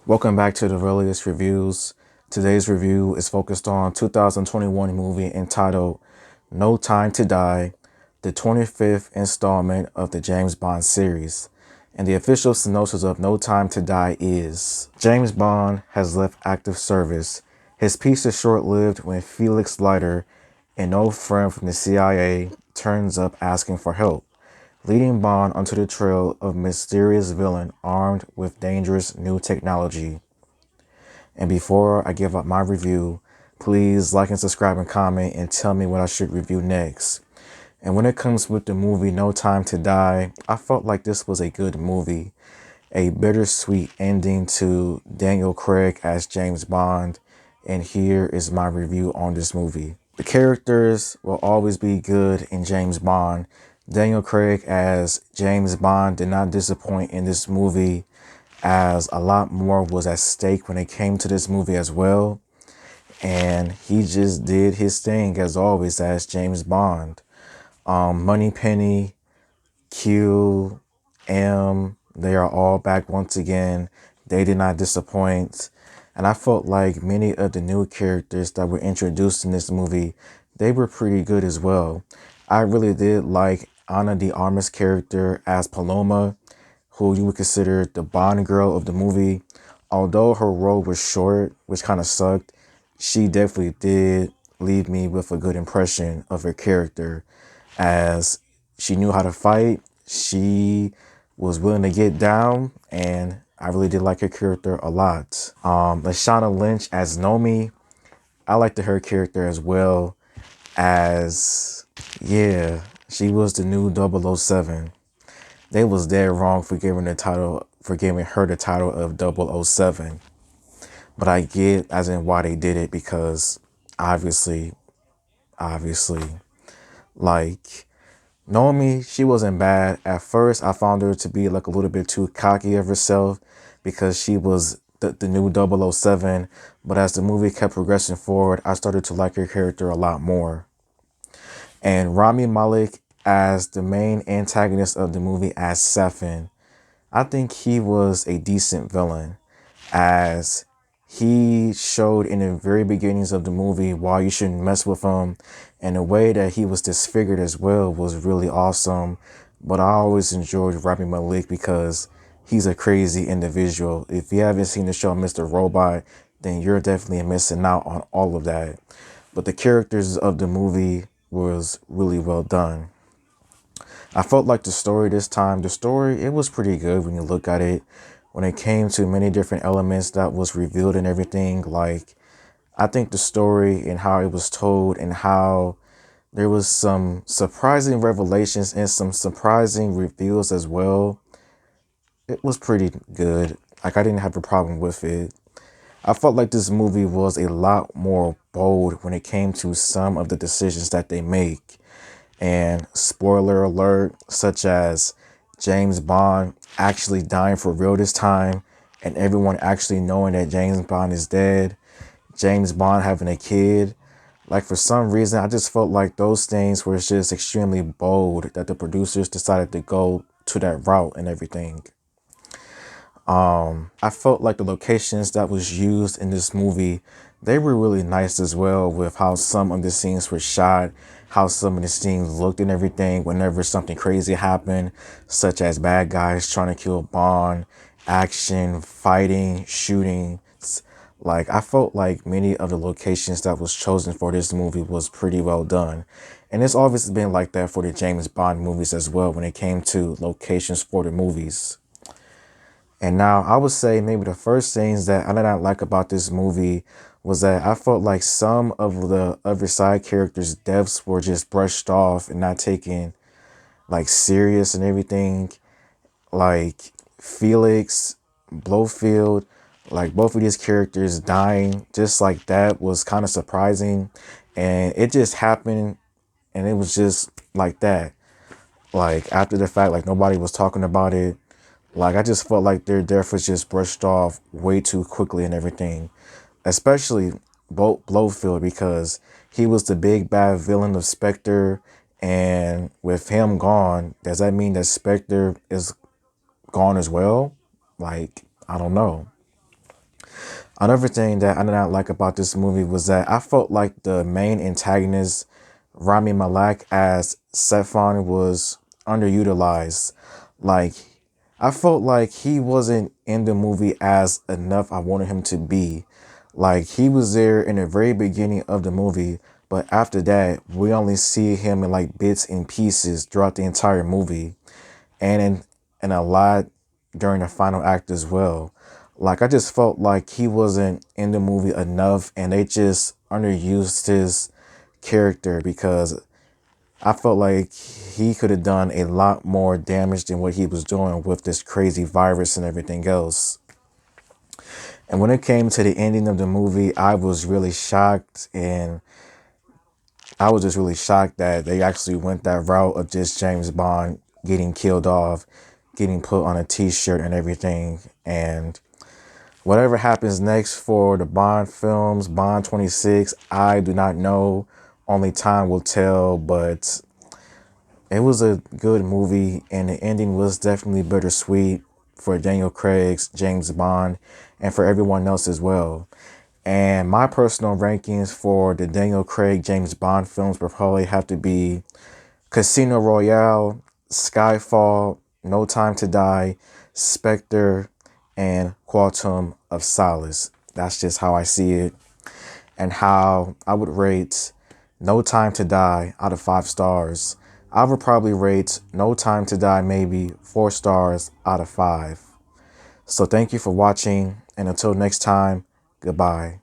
Welcome back to the Reliest Reviews. Today's review is focused on 2021 movie entitled No Time to Die, the 25th installment of the James Bond series. And the official synopsis of No Time to Die is: James Bond has left active service. His peace is short-lived when Felix Leiter, an old friend from the CIA, turns up asking for help, leading Bond onto the trail of a mysterious villain armed with dangerous new technology. And before I give up my review, please like and subscribe and comment and tell me what I should review next. And when it comes with the movie No Time to Die, I felt like this was a good movie. A bittersweet ending to Daniel Craig as James Bond. And here is my review on this movie. The characters will always be good in James Bond. Daniel Craig as James Bond did not disappoint in this movie, as a lot more was at stake when it came to this movie as well. And he just did his thing as always as James Bond. Moneypenny, Q, M, they are all back once again. They did not disappoint. And I felt like many of the new characters that were introduced in this movie, they were pretty good as well. I really did like Ana de Armas' character as Paloma, who you would consider the Bond girl of the movie. Although her role was short, which kind of sucked, she definitely did leave me with a good impression of her character, as she knew how to fight. She was willing to get down, and I really did like her character a lot. Lashana Lynch as Nomi, I liked her character as well, as, yeah, she was the new 007. They was dead wrong for giving her the title of 007. But I get as in why they did it, because obviously, like, Naomi, she wasn't bad. At first, I found her to be like a little bit too cocky of herself because she was the new 007. But as the movie kept progressing forward, I started to like her character a lot more. And Rami Malek as the main antagonist of the movie as Safin, I think he was a decent villain, as he showed in the very beginnings of the movie why you shouldn't mess with him, and the way that he was disfigured as well was really awesome. But I always enjoyed Rami Malek because he's a crazy individual. If you haven't seen the show Mr. Robot, then you're definitely missing out on all of that. But the characters of the movie was really well done. I felt like the story this time, it was pretty good when you look at it. When it came to many different elements that was revealed and everything, like, I think the story and how it was told and how there was some surprising revelations and some surprising reveals as well, it was pretty good. Like, I didn't have a problem with it. I felt like this movie was a lot more bold when it came to some of the decisions that they make. And spoiler alert, such as James Bond actually dying for real this time, and everyone actually knowing that James Bond is dead, James Bond having a kid. Like, for some reason, I just felt like those things were just extremely bold that the producers decided to go to that route and everything. I felt like the locations that was used in this movie, they were really nice as well, with how some of the scenes were shot, how some of the scenes looked and everything whenever something crazy happened, such as bad guys trying to kill Bond, action, fighting, shooting. Like, I felt like many of the locations that was chosen for this movie was pretty well done. And it's obviously been like that for the James Bond movies as well when it came to locations for the movies. And now I would say maybe the first things that I did not like about this movie was that I felt like some of the other side characters' deaths were just brushed off and not taken like serious and everything. Like Felix, Blofeld, like both of these characters dying just like that was kind of surprising. And it just happened, and it was just like that. Like, after the fact, like, nobody was talking about it. Like, I just felt like their death was just brushed off way too quickly and everything. Especially Blofeld, because he was the big bad villain of Spectre. And with him gone, does that mean that Spectre is gone as well? Like, I don't know. Another thing that I did not like about this movie was that I felt like the main antagonist, Rami Malek as Stefan, was underutilized. Like, I felt like he wasn't in the movie as enough I wanted him to be. Like, he was there in the very beginning of the movie, but after that, we only see him in like bits and pieces throughout the entire movie, and in a lot during the final act as well. Like, I just felt like he wasn't in the movie enough, and they just underused his character because I felt like he could have done a lot more damage than what he was doing with this crazy virus and everything else. And when it came to the ending of the movie, I was really shocked, and I was just really shocked that they actually went that route of just James Bond getting killed off, getting put on a t-shirt and everything. And whatever happens next for the Bond films, Bond 26, I do not know. Only time will tell, but it was a good movie, and the ending was definitely bittersweet for Daniel Craig's James Bond and for everyone else as well. And my personal rankings for the Daniel Craig James Bond films would probably have to be Casino Royale, Skyfall, No Time to Die, Spectre, and Quantum of Solace. That's just how I see it, and how I would rate No Time to Die out of 5 stars. I would probably rate No Time to Die maybe 4 stars out of 5. So thank you for watching, and until next time, goodbye.